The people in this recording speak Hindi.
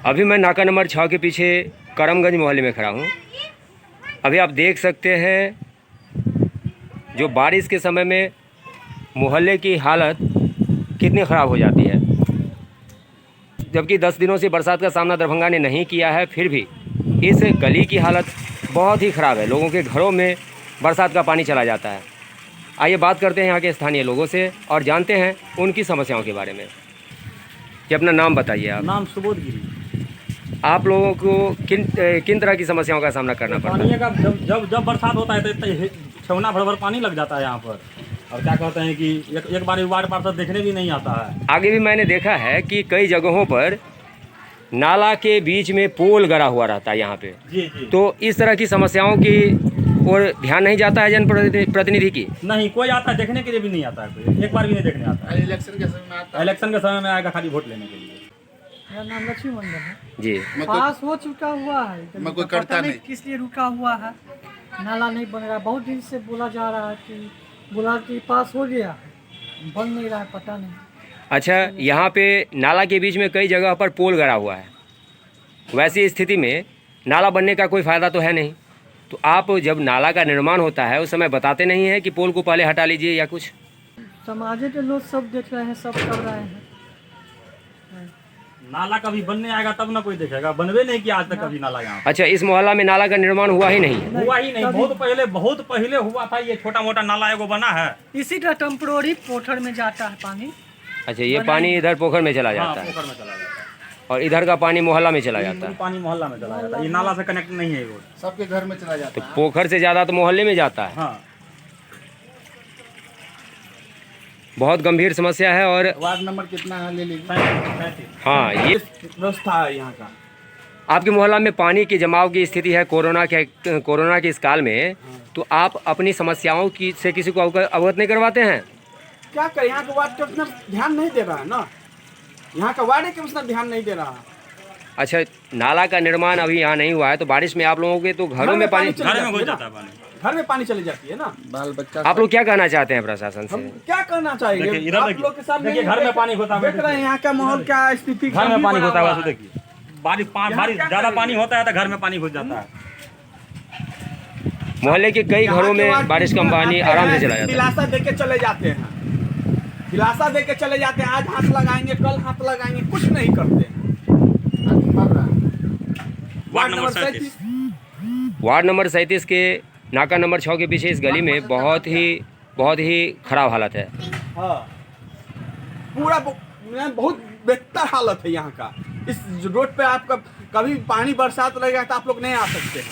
अभी मैं नाका नंबर 6 के पीछे करमगंज मोहल्ले में खड़ा हूँ। अभी आप देख सकते हैं जो बारिश के समय में मोहल्ले की हालत कितनी ख़राब हो जाती है। जबकि 10 दिनों से बरसात का सामना दरभंगा ने नहीं किया है, फिर भी इस गली की हालत बहुत ही ख़राब है। लोगों के घरों में बरसात का पानी चला जाता है। आइए बात करते हैं यहाँ के स्थानीय लोगों से और जानते हैं उनकी समस्याओं के बारे में। कि अपना नाम बताइए आप। नाम सुबोध गिरी। आप लोगों को किन तरह की समस्याओं का सामना करना पड़ता है? पानी का जब बरसात होता है तो छवना भर पानी लग जाता है यहाँ पर। और क्या कहते हैं कि एक बार वार्ड पार्षद देखने भी नहीं आता है। आगे भी मैंने देखा है कि कई जगहों पर नाला के बीच में पोल गड़ा हुआ रहता है यहाँ पे। जी जी। तो इस तरह की समस्याओं की और ध्यान नहीं जाता है जनप्रतिनिधि की? नहीं, कोई आता है देखने के लिए भी नहीं आता है, कोई एक बार भी नहीं देखने आता है। इलेक्शन के समय में आता है। इलेक्शन के समय में आएगा खाली वोट लेने के लिए। मेरा नाम लक्ष्मी मंडल है जी। पास हो चुका हुआ है, मैं कोई करता नहीं, किस लिए रुका हुआ है। नाला नहीं बन रहा, बहुत दिन से बोला जा रहा है कि पास हो गया है, बन नहीं रहा है, पता नहीं। अच्छा, यहाँ पे नाला के बीच में कई जगह पर पोल गड़ा हुआ है। वैसी स्थिति में नाला बनने का कोई फ़ायदा तो है नहीं, तो आप जब नाला का निर्माण होता है उस समय बताते नहीं हैं कि पोल को पहले हटा लीजिए या कुछ? समाज के लोग सब देख रहे हैं, सब कर रहे हैं। नाला कभी बनने आएगा तब ना कोई देखेगा, बनवे नहीं किया आज तक कभी नाला यहाँ। अच्छा, इस मोहल्ला में नाला का निर्माण हुआ ही नहीं है? हुआ ही नहीं, बहुत पहले हुआ था। ये छोटा मोटा नाला एगो बना है, इसी तरह टेम्पोररी पोखर में जाता है पानी। अच्छा, ये पानी इधर पोखर में चला जाता है पोखर में चला जाता है और इधर का पानी मोहल्ला में चला जाता है। पानी मोहल्ला में चला जाता है। ये नाला से कनेक्ट नहीं है, रोड सबके घर में चला जाता तो पोखर से ज़्यादा तो मोहल्ले में जाता है। हाँ। बहुत गंभीर समस्या है। और वार्ड नंबर कितना है ले लीजिए। हाँ, ये व्यवस्था है यहाँ का। आपके मोहल्ला में पानी के जमाव की स्थिति है कोरोना के इस काल में, तो आप अपनी समस्याओं की से किसी को अवगत नहीं करवाते हैं? क्या करें, यहाँ का वार्ड कमिश्नर ध्यान नहीं दे रहा है ना। यहाँ का वार्ड कमिश्नर ध्यान नहीं दे रहा है। अच्छा, नाला का निर्माण अभी यहाँ नहीं हुआ है, तो बारिश में आप लोगों के तो घरों में पानी घर में घुस जाता है पानी। घर में पानी चली जाती है ना। बाल बच्चा आप लोग क्या कहना चाहते हैं प्रशासन हम से? क्या करना चाहिए? आप लोग के सामने देखिए घर में पानी होता है, देख रहे हैं यहाँ का माहौल क्या स्थिति। घर में पानी होता है। देखिए बारिश ज़्यादा पानी होता है तो घर में पानी घुस जाता है। मोहल्ले के कई घरों में बारिश का पानी आराम से चला जाता है। दिलासा दे के चले जाते हैं, दिलासा दे के चले जाते हैं। आज हाथ लगाएंगे, कल हाथ लगाएंगे, कुछ नहीं करते हैं। वार्ड नंबर 37 के नाका नंबर 6 के पीछे इस गली में बहुत ही खराब हालत है। हाँ, पूरा बहुत बेहतर हालत है यहाँ का। इस रोड पे आपका कभी पानी बरसात लगेगा तो आप लोग नहीं आ सकते हैं।